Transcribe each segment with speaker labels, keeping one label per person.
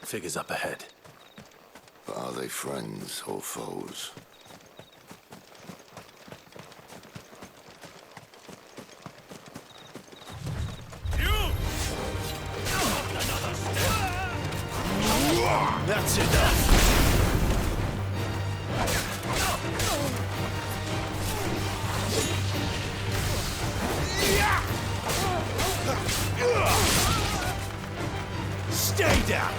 Speaker 1: Figures up ahead.
Speaker 2: But are they friends or foes?
Speaker 1: That's enough! Stay down!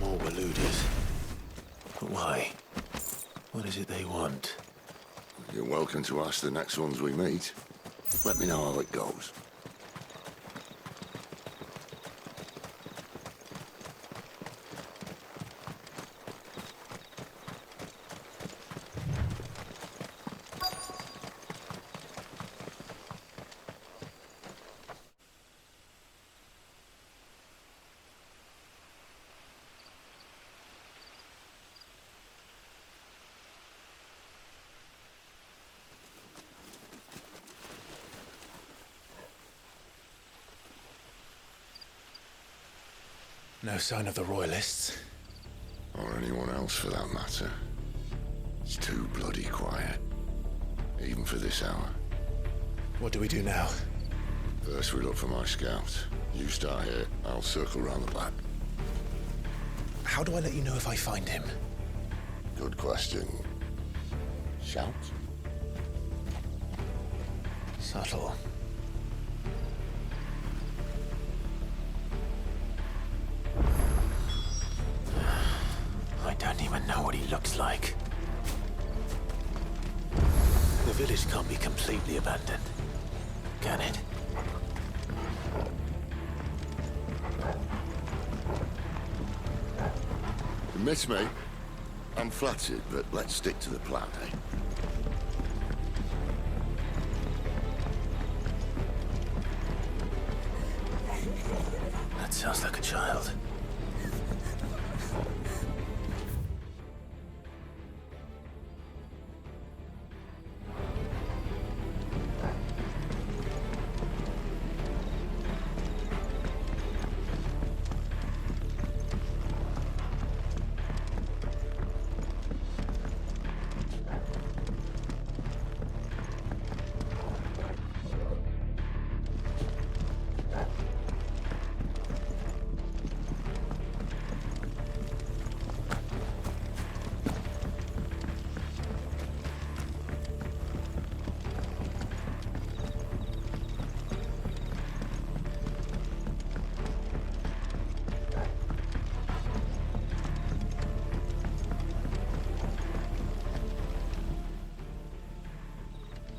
Speaker 1: More Waluders. But why? What is it they want?
Speaker 2: You're welcome to ask the next ones we meet. Let me know how it goes.
Speaker 1: No sign of the Royalists.
Speaker 2: Or anyone else for that matter. It's too bloody quiet. Even for this hour.
Speaker 1: What do we do now?
Speaker 2: First we look for my scout. You start here, I'll circle round the back.
Speaker 1: How do I let you know if I find him?
Speaker 2: Good question. Shout?
Speaker 1: Subtle. I don't even know what he looks like. The village can't be completely abandoned, can it?
Speaker 2: You miss me? I'm flattered, but let's stick to the plan, eh?
Speaker 1: That sounds like a child.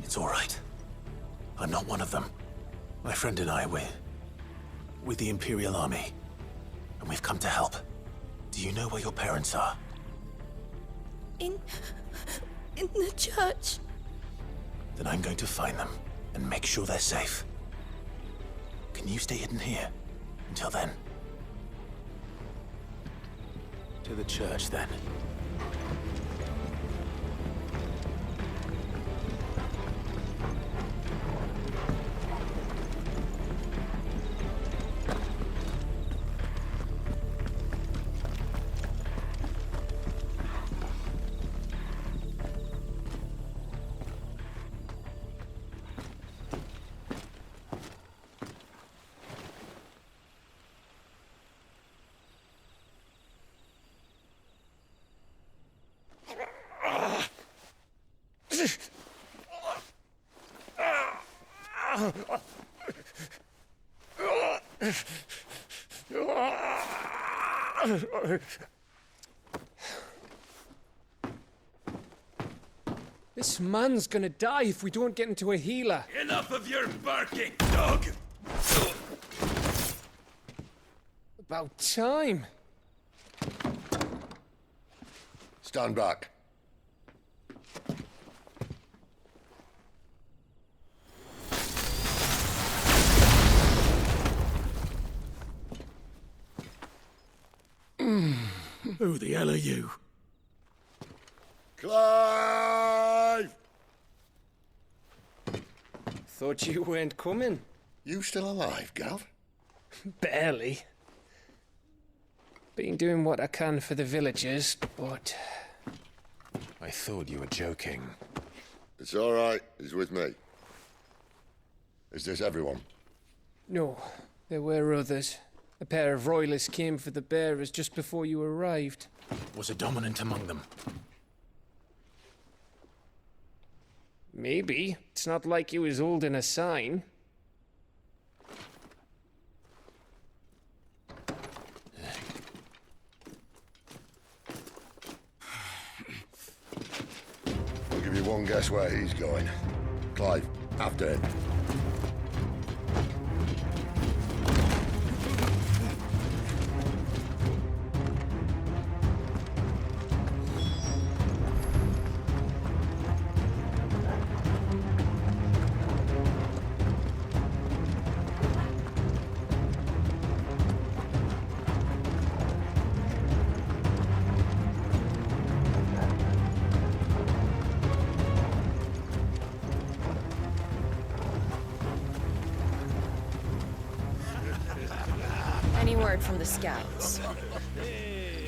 Speaker 1: It's all right. I'm not one of them. My friend and I, we're with the Imperial Army. And we've come to help. Do you know where your parents are?
Speaker 3: In the church.
Speaker 1: Then I'm going to find them and make sure they're safe. Can you stay hidden here until then? To the church, then.
Speaker 4: This man's gonna die if we don't get into a healer.
Speaker 5: Enough of your barking, dog!
Speaker 4: About time.
Speaker 2: Stand back.
Speaker 1: Who the hell are you?
Speaker 2: Clive!
Speaker 4: Thought you weren't coming.
Speaker 2: You still alive, Gav?
Speaker 4: Barely. Been doing what I can for the villagers, but...
Speaker 1: I thought you were joking.
Speaker 2: It's all right. He's with me. Is this everyone?
Speaker 4: No, there were others. A pair of royalists came for the bearers just before you arrived.
Speaker 1: Was a dominant among them?
Speaker 4: Maybe. It's not like he was holding a sign.
Speaker 2: I'll give you one guess where he's going. Clive, after him.
Speaker 6: Any word from the scouts?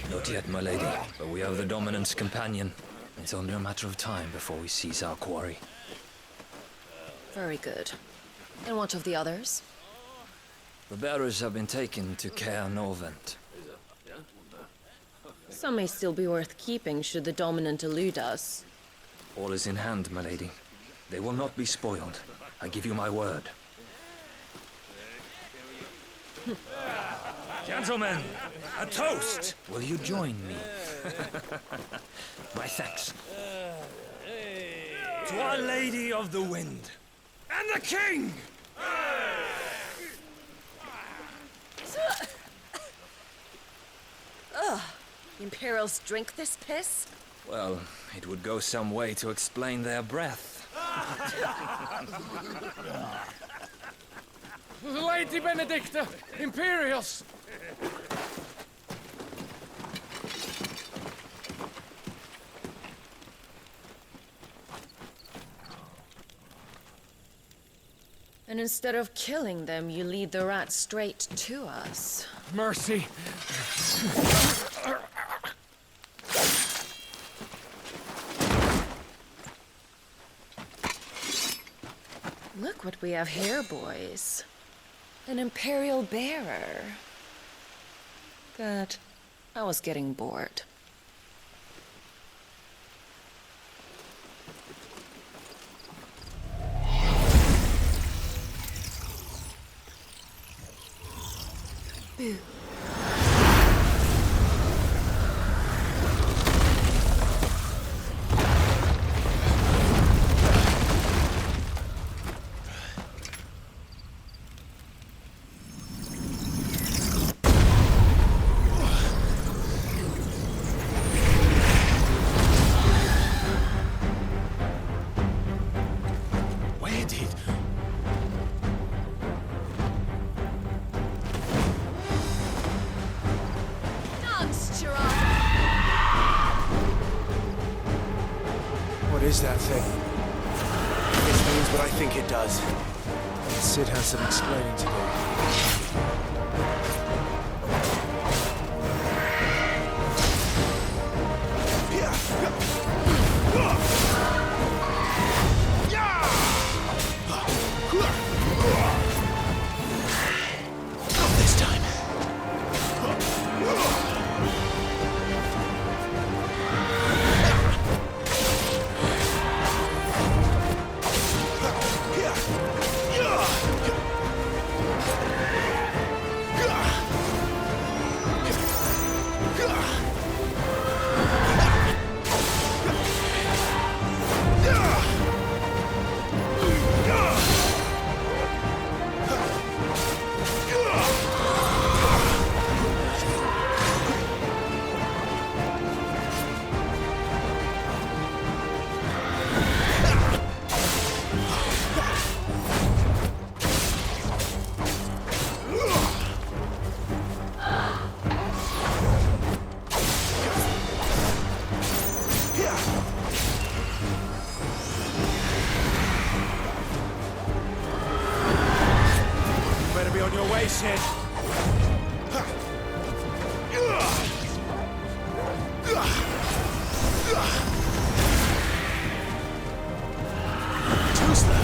Speaker 5: Not yet, my lady, but we have the Dominant's companion. It's only a matter of time before we seize our quarry.
Speaker 6: Very good. And what of the others?
Speaker 5: The bearers have been taken to Caer Novent.
Speaker 6: Some may still be worth keeping should the Dominant elude us.
Speaker 5: All is in hand, my lady. They will not be spoiled. I give you my word. Gentlemen, a toast! Will you join me? My thanks. To Our Lady of the Wind and the King!
Speaker 6: Ugh. Imperials drink this piss?
Speaker 5: Well, it would go some way to explain their breath.
Speaker 4: Lady Benedicta! Imperials!
Speaker 6: And instead of killing them, you lead the rats straight to us.
Speaker 4: Mercy!
Speaker 6: Look what we have here, boys. An Imperial bearer. Good. I was getting bored. Boo.
Speaker 1: Where did... What is that thing? It means what I think it does. Sid has some explaining to do. Not this time. Too slow.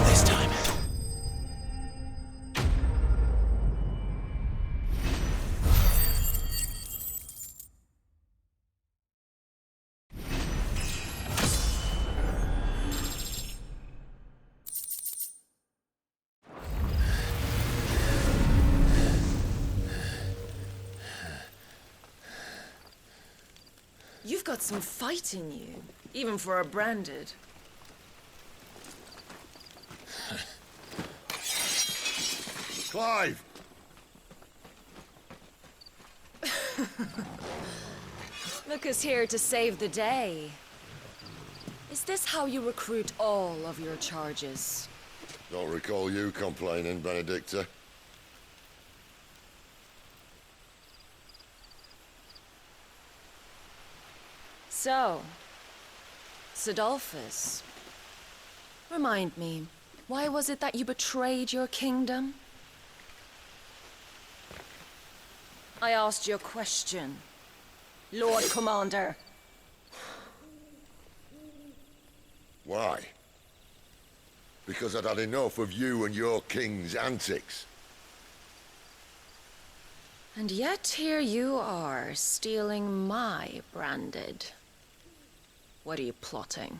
Speaker 1: This time.
Speaker 6: You've got some fight in you, even for a branded.
Speaker 2: Clive!
Speaker 6: Look who's here to save the day. Is this how you recruit all of your charges?
Speaker 2: Don't recall you complaining, Benedicta.
Speaker 6: So, Sidolphus, remind me, why was it that you betrayed your kingdom? I asked you a question, Lord Commander.
Speaker 2: Why? Because I'd had enough of you and your king's antics.
Speaker 6: And yet here you are, stealing my branded. What are you plotting?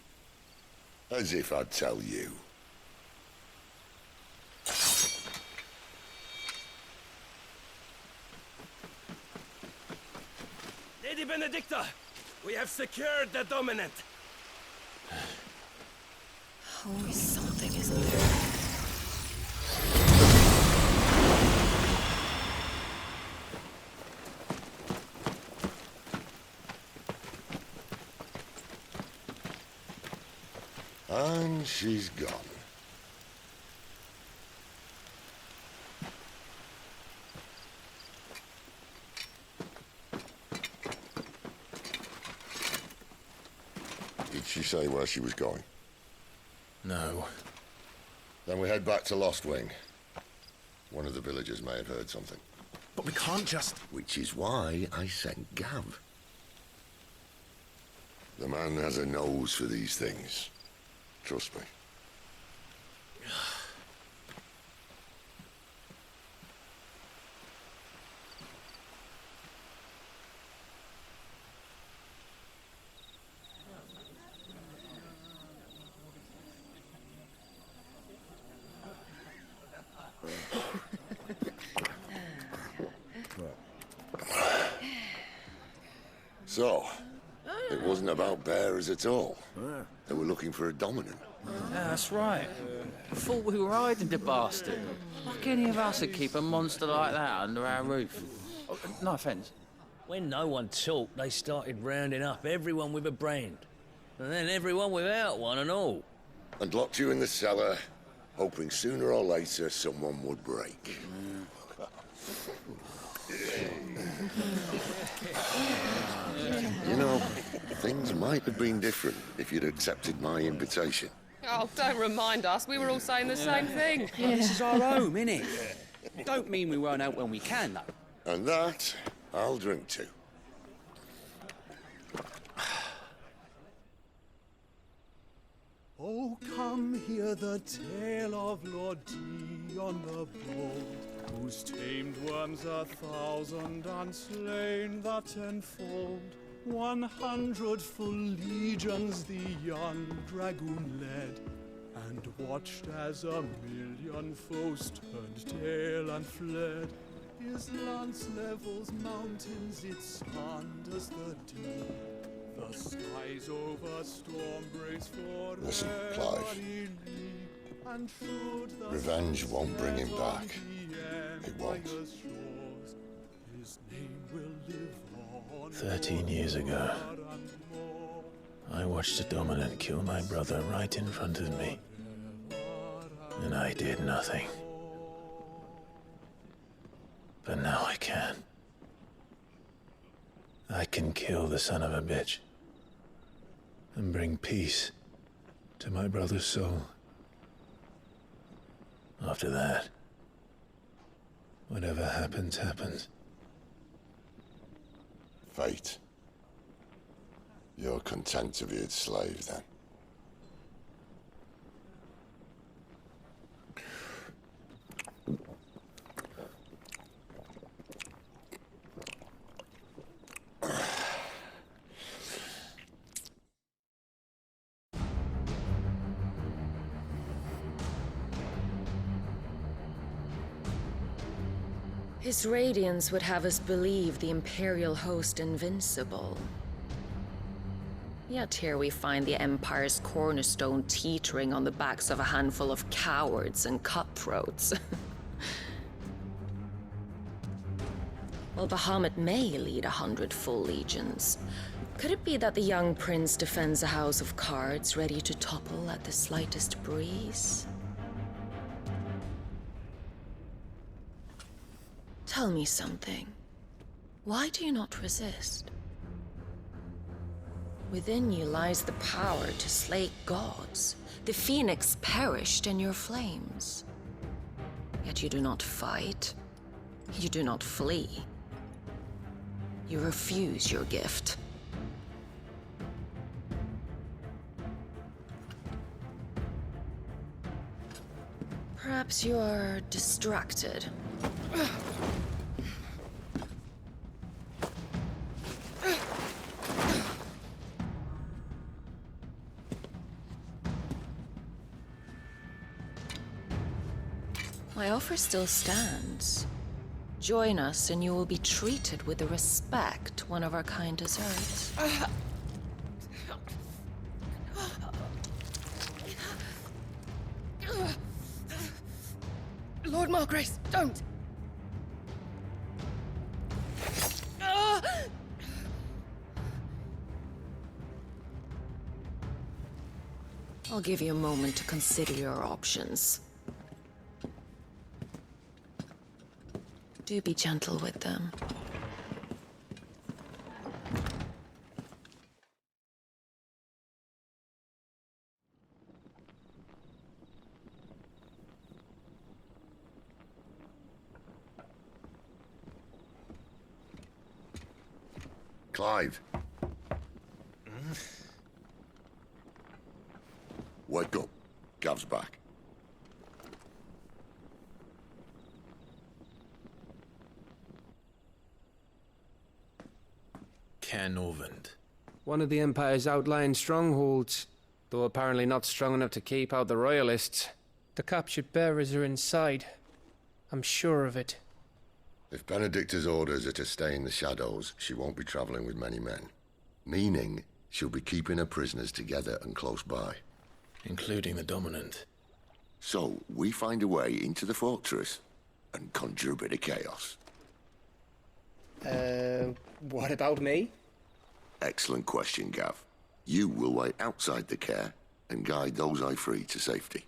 Speaker 2: As if I'd tell you.
Speaker 7: Lady Benedicta, we have secured the dominant.
Speaker 6: Always something, isn't there?
Speaker 2: And she's gone. Did she say where she was going?
Speaker 1: No.
Speaker 2: Then we head back to Lost Wing. One of the villagers may have heard something.
Speaker 1: But we can't just...
Speaker 2: Which is why I sent Gav. The man has a nose for these things. Trust me. So, it wasn't about bearers at all. They were looking for a dominant.
Speaker 8: Yeah, that's right. Thought we were hiding the bastard. Like any of us would keep a monster like that under our roof. Oh, no offence.
Speaker 9: When no one talked, they started rounding up everyone with a brand. And then everyone without one and all.
Speaker 2: And locked you in the cellar, hoping sooner or later someone would break. You know, things might have been different if you'd accepted my invitation.
Speaker 10: Oh, don't remind us. We were all saying the same thing.
Speaker 11: This is our home, innit? Don't mean we won't out when we can, though.
Speaker 2: And that, I'll drink to.
Speaker 12: Oh, come hear the tale of Lord Dion the Bold, who's tamed worms 1,000 and slain the 10-fold. 100 full legions the young dragoon led, and watched as 1,000,000 foes turned tail and fled. His lance levels mountains, it sanders the deep. The skies over storm breaks for
Speaker 2: Listen, Clive. Revenge won't bring him back. It won't.
Speaker 1: 13 years ago, I watched a dominant kill my brother right in front of me. And I did nothing. But now I can. I can kill the son of a bitch and bring peace to my brother's soul. After that, whatever happens, happens.
Speaker 2: Fate. You're content to be its slave, then?
Speaker 6: His radiance would have us believe the Imperial host invincible. Yet here we find the Empire's cornerstone teetering on the backs of a handful of cowards and cutthroats. While Bahamut may lead 100 full legions, could it be that the young prince defends a house of cards ready to topple at the slightest breeze? Tell me something. Why do you not resist? Within you lies the power to slay gods. The phoenix perished in your flames. Yet you do not fight. You do not flee. You refuse your gift. Perhaps you are distracted. My offer still stands. Join us and you will be treated with the respect one of our kind deserves.
Speaker 10: Lord Margrace, don't!
Speaker 6: I'll give you a moment to consider your options. Do be gentle with them.
Speaker 2: Clive. Wake up. Gav's back.
Speaker 1: Canovant.
Speaker 4: One of the Empire's outlying strongholds, though apparently not strong enough to keep out the Royalists. The captured bearers are inside. I'm sure of it.
Speaker 2: If Benedicta's orders are to stay in the shadows, she won't be traveling with many men. Meaning, she'll be keeping her prisoners together and close by.
Speaker 1: Including the Dominant.
Speaker 2: So, we find a way into the fortress and conjure a bit of chaos.
Speaker 4: What about me?
Speaker 2: Excellent question, Gav. You will wait outside the care and guide those I free to safety.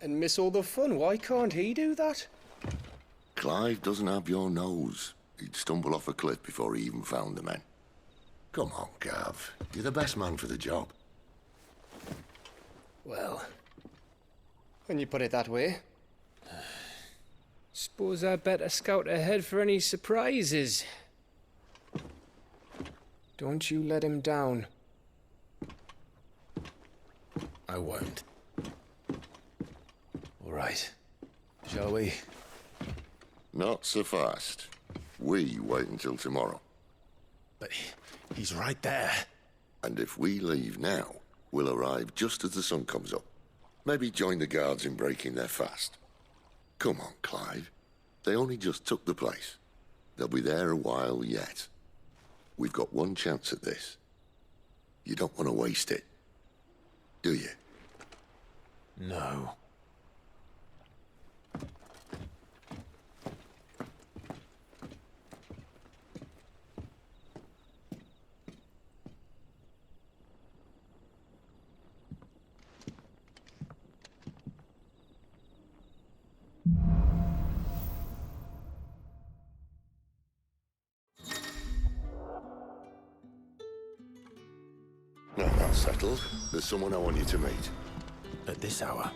Speaker 4: And miss all the fun. Why can't he do that?
Speaker 2: Clive doesn't have your nose. He'd stumble off a cliff before he even found the men. Come on, Gav. You're the best man for the job.
Speaker 4: Well, when you put it that way. Suppose I better scout ahead for any surprises. Don't you let him down.
Speaker 1: I won't. All right. Shall we?
Speaker 2: Not so fast. We wait until tomorrow.
Speaker 1: But He's right there.
Speaker 2: And if we leave now, we'll arrive just as the sun comes up. Maybe join the guards in breaking their fast. Come on, Clive. They only just took the place. They'll be there a while yet. We've got one chance at this. You don't want to waste it, do you?
Speaker 1: No.
Speaker 2: Now that's settled. There's someone I want you to meet.
Speaker 1: At this hour?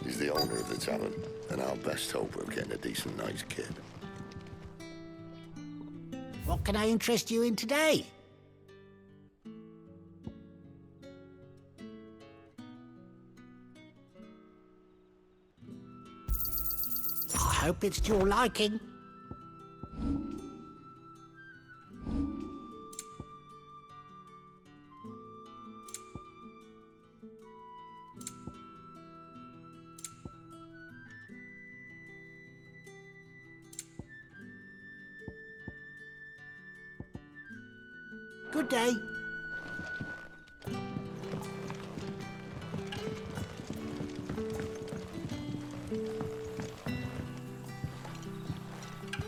Speaker 2: He's the owner of the tavern, and our best hope of getting a decent night's kid.
Speaker 13: What can I interest you in today? I hope it's to your liking. Good day.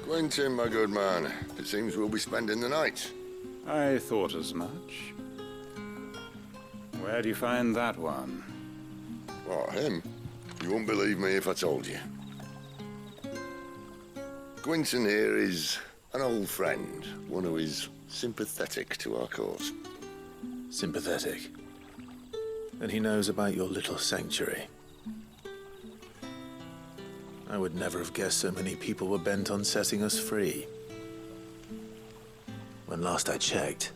Speaker 2: Quentin, my good man. It seems we'll be spending the night.
Speaker 14: I thought as much. Where do you find that one?
Speaker 2: Oh, him? You wouldn't believe me if I told you. Quentin here is an old friend, one who is sympathetic to our cause.
Speaker 1: Sympathetic. And he knows about your little sanctuary. I would never have guessed so many people were bent on setting us free. When last I checked,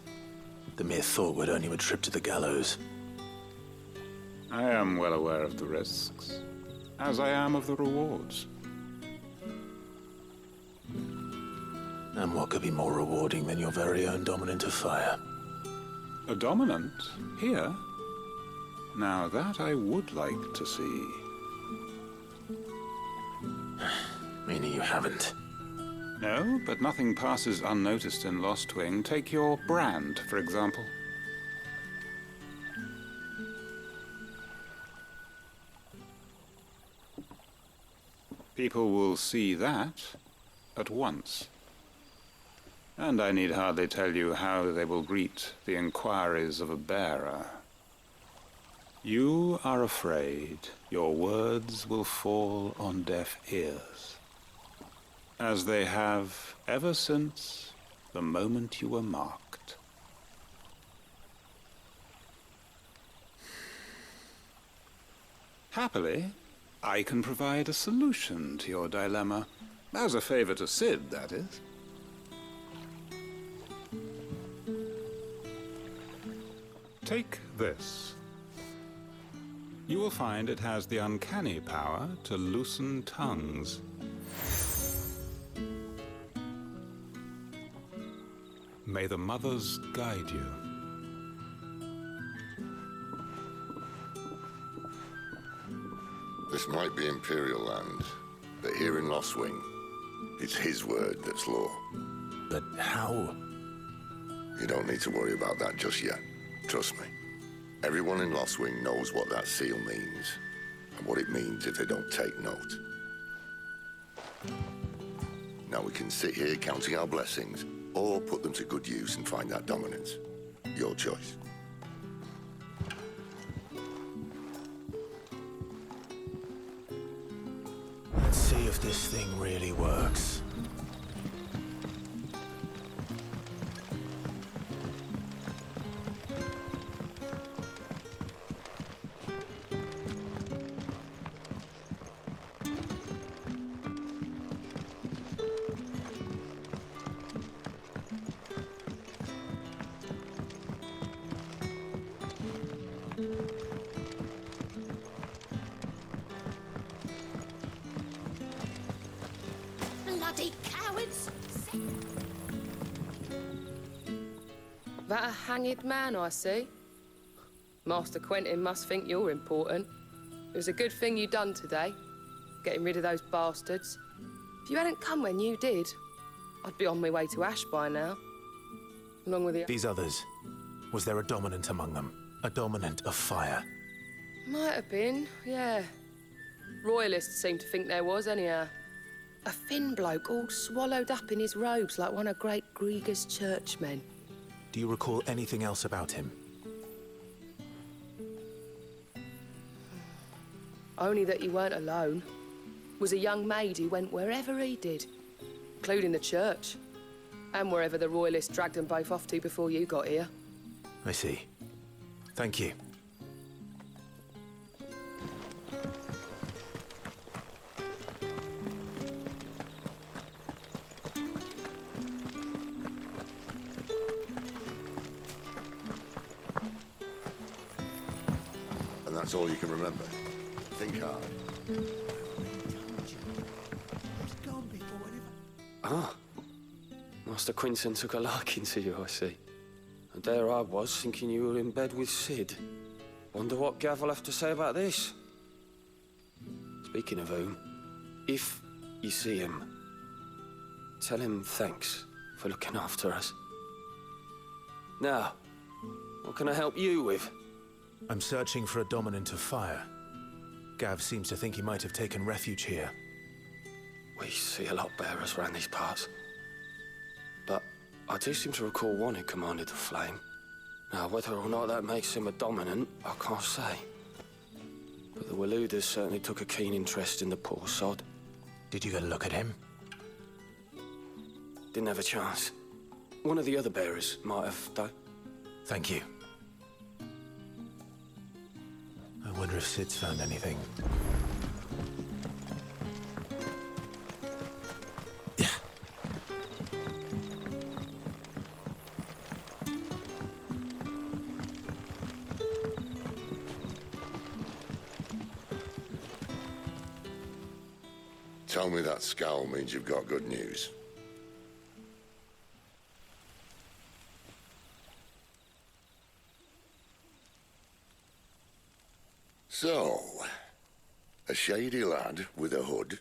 Speaker 1: the mere thought would earn you a trip to the gallows.
Speaker 14: I am well aware of the risks, as I am of the rewards.
Speaker 1: And what could be more rewarding than your very own dominant of fire?
Speaker 14: A dominant? Here? Now that I would like to see.
Speaker 1: Meaning you haven't?
Speaker 14: No, but nothing passes unnoticed in Lost Wing. Take your brand, for example. People will see that at once. And I need hardly tell you how they will greet the inquiries of a bearer. You are afraid your words will fall on deaf ears, as they have ever since the moment you were marked. Happily, I can provide a solution to your dilemma, as a favor to Sid, that is. Take this. You will find it has the uncanny power to loosen tongues. May the mothers guide you.
Speaker 2: This might be Imperial land, but here in Lost Wing, it's his word that's law.
Speaker 1: But how?
Speaker 2: You don't need to worry about that just yet. Trust me. Everyone in Lost Wing knows what that seal means, and what it means if they don't take note. Now we can sit here counting our blessings, or put them to good use and find that dominance. Your choice.
Speaker 1: Let's see if this thing really works.
Speaker 10: That a hanged man, I see. Master Quentin must think you're important. It was a good thing you done today, getting rid of those bastards. If you hadn't come when you did, I'd be on my way to Ash by now. Along with the...
Speaker 1: These others, was there a dominant among them? A dominant of fire?
Speaker 10: Might have been, yeah. Royalists seem to think there was, anyhow. A thin bloke all swallowed up in his robes like one of Great Gregor's churchmen.
Speaker 1: Do you recall anything else about him?
Speaker 10: Only that he weren't alone. Was a young maid who went wherever he did, including the church, and wherever the Royalists dragged them both off to before you got here.
Speaker 1: I see. Thank you.
Speaker 2: And that's all you can remember. Think hard.
Speaker 15: Ah. Master Quinton took a liking to you, I see. And there I was, thinking you were in bed with Sid. Wonder what Gav will have to say about this. Speaking of whom, if you see him, tell him thanks for looking after us. Now, what can I help you with?
Speaker 1: I'm searching for a dominant of fire. Gav seems to think he might have taken refuge here.
Speaker 15: We see a lot bearers around these parts. But I do seem to recall one who commanded the flame. Now, whether or not that makes him a dominant, I can't say. But the Waluders certainly took a keen interest in the poor sod.
Speaker 1: Did you get a look at him?
Speaker 15: Didn't have a chance. One of the other bearers might have, though.
Speaker 1: Thank you. I wonder if Sid's found anything.
Speaker 2: Tell me that scowl means you've got good news. So, a shady lad with a hood,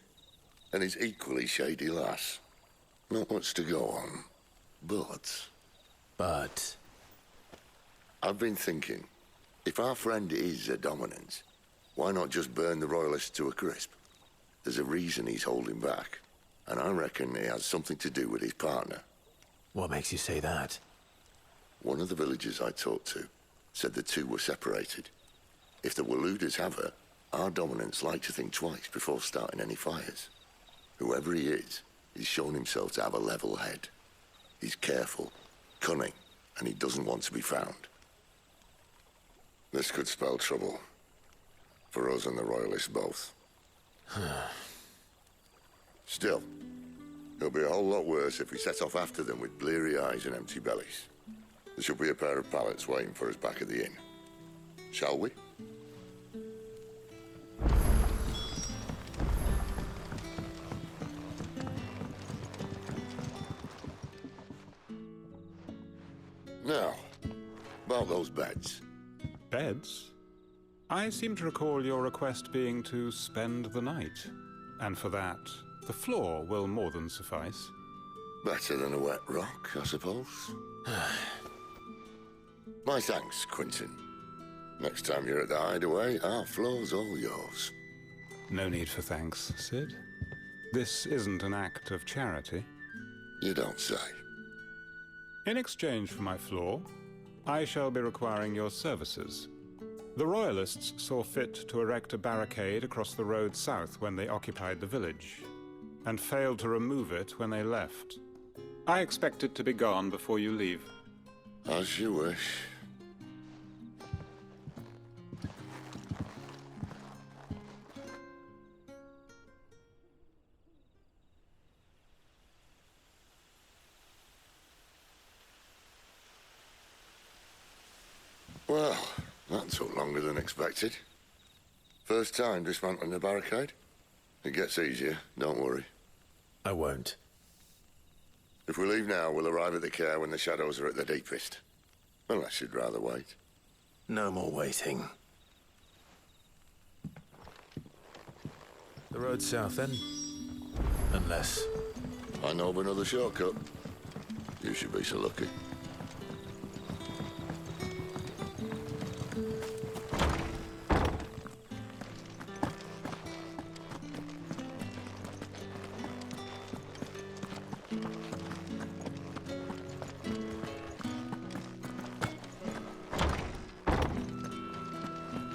Speaker 2: and his equally shady lass. Not much to go on, but... I've been thinking, if our friend is a dominant, why not just burn the Royalists to a crisp? There's a reason he's holding back, and I reckon he has something to do with his partner.
Speaker 1: What makes you say that?
Speaker 2: One of the villagers I talked to said the two were separated. If the Waluders have her, our dominants like to think twice before starting any fires. Whoever he is, he's shown himself to have a level head. He's careful, cunning, and he doesn't want to be found. This could spell trouble. For us and the Royalists both. Still, it'll be a whole lot worse if we set off after them with bleary eyes and empty bellies. There should be a pair of pallets waiting for us back at the inn. Shall we? Now, about those beds.
Speaker 14: Beds? I seem to recall your request being to spend the night. And for that, the floor will more than suffice.
Speaker 2: Better than a wet rock, I suppose. My thanks, Quinton. Next time you're at the hideaway, our floor's all yours.
Speaker 14: No need for thanks, Sid. This isn't an act of charity.
Speaker 2: You don't say.
Speaker 14: In exchange for my floor, I shall be requiring your services. The Royalists saw fit to erect a barricade across the road south when they occupied the village, and failed to remove it when they left. I expect it to be gone before you leave.
Speaker 2: As you wish. Well, that took longer than expected. First time dismantling the barricade? It gets easier, don't worry.
Speaker 1: I won't.
Speaker 2: If we leave now, we'll arrive at the care when the shadows are at their deepest. Unless you'd rather wait.
Speaker 1: No more waiting. The road south then? Unless...
Speaker 2: I know of another shortcut. You should be so lucky.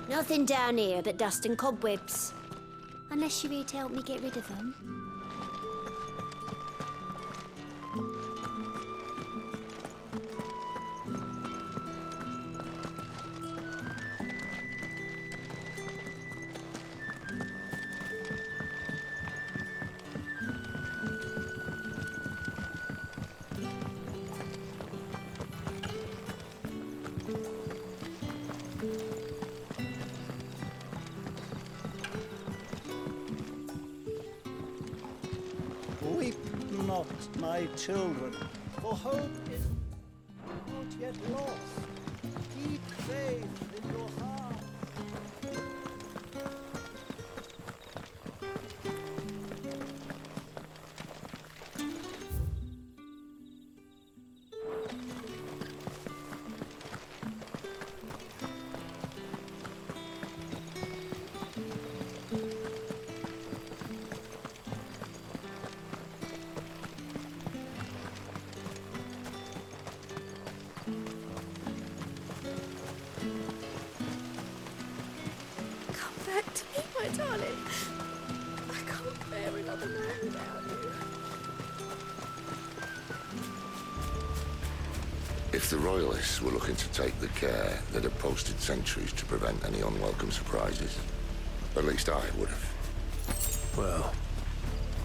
Speaker 16: Nothing down here but dust and cobwebs. Unless you're here to help me get rid of them.
Speaker 17: Weep not, my children, for hope is not yet lost. Keep faith in your heart.
Speaker 3: Back to me, my darling. I can't bear another man without you.
Speaker 2: If the Royalists were looking to take the care, they'd have posted sentries to prevent any unwelcome surprises. At least I would have.
Speaker 1: Well,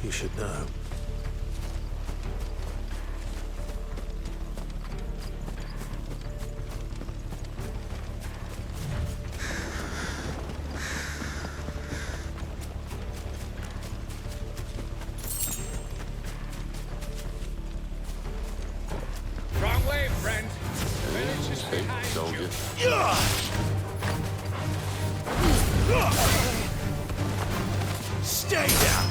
Speaker 1: you should know.
Speaker 7: Wrong way, friend. Village is behind
Speaker 2: Soldier.
Speaker 1: Stay down!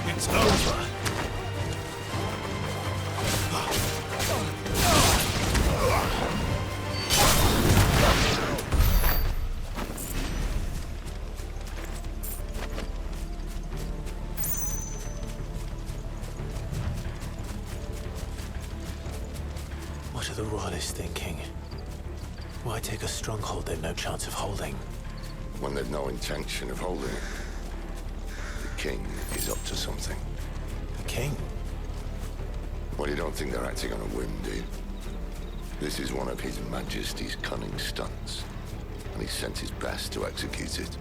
Speaker 1: It's over! What are the Royalists thinking? Why take a stronghold they've no chance of holding?
Speaker 2: When they've no intention of holding it. The king is up to something.
Speaker 1: The king?
Speaker 2: Well, you don't think they're acting on a whim, do you? This is one of His Majesty's cunning stunts, and he's sent his best to execute it.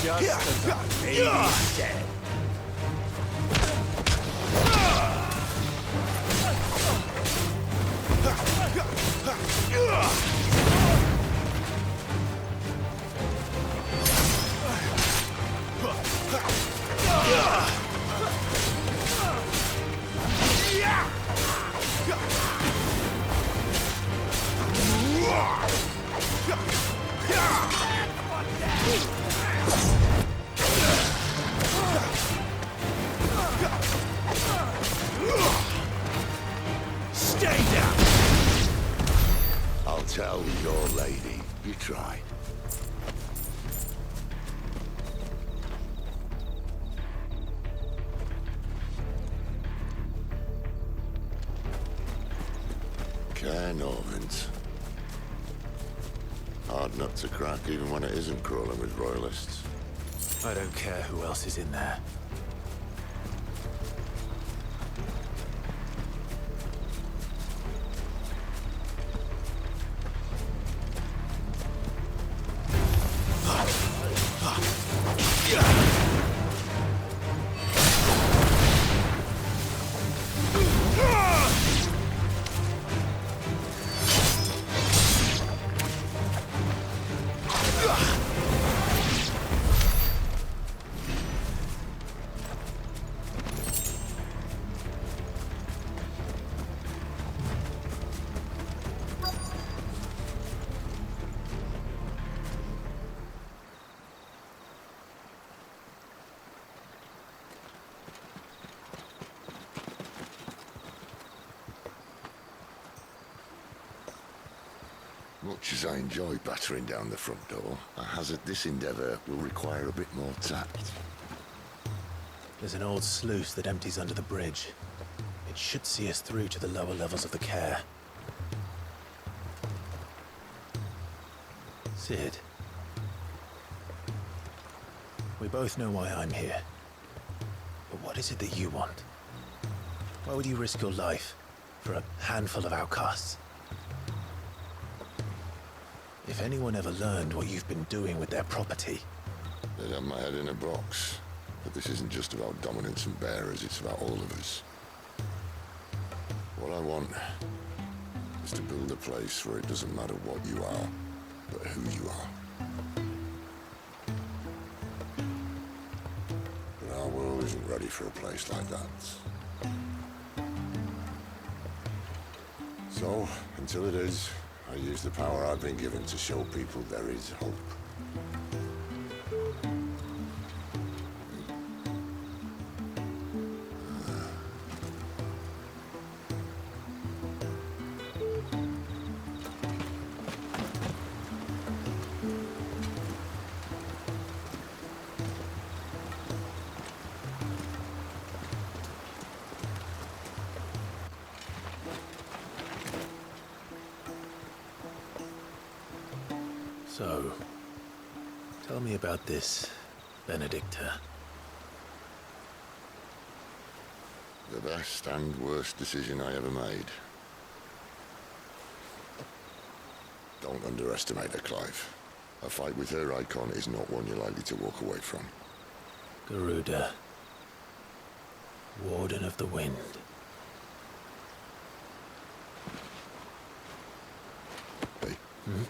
Speaker 7: Just as a baby's dead.
Speaker 1: Stay down!
Speaker 2: I'll tell your lady you tried. Cairnorvins. Hard nut to crack even when it isn't crawling with Royalists.
Speaker 1: I don't care who else is in there.
Speaker 2: Much as I enjoy battering down the front door, I hazard this endeavour will require a bit more tact.
Speaker 1: There's an old sluice that empties under the bridge. It should see us through to the lower levels of the care. Sid. We both know why I'm here. But what is it that you want? Why would you risk your life for a handful of outcasts? If anyone ever learned what you've been doing with their property...
Speaker 2: They'd have my head in a box. But this isn't just about dominance and bearers, it's about all of us. What I want is to build a place where it doesn't matter what you are, but who you are. But our world isn't ready for a place like that. So, until it is, I use the power I've been given to show people there is hope.
Speaker 1: So, tell me about this, Benedicta.
Speaker 2: The best and worst decision I ever made. Don't underestimate her, Clive. A fight with her icon is not one you're likely to walk away from.
Speaker 1: Garuda. Warden of the Wind.
Speaker 2: Hey.
Speaker 1: Hmm?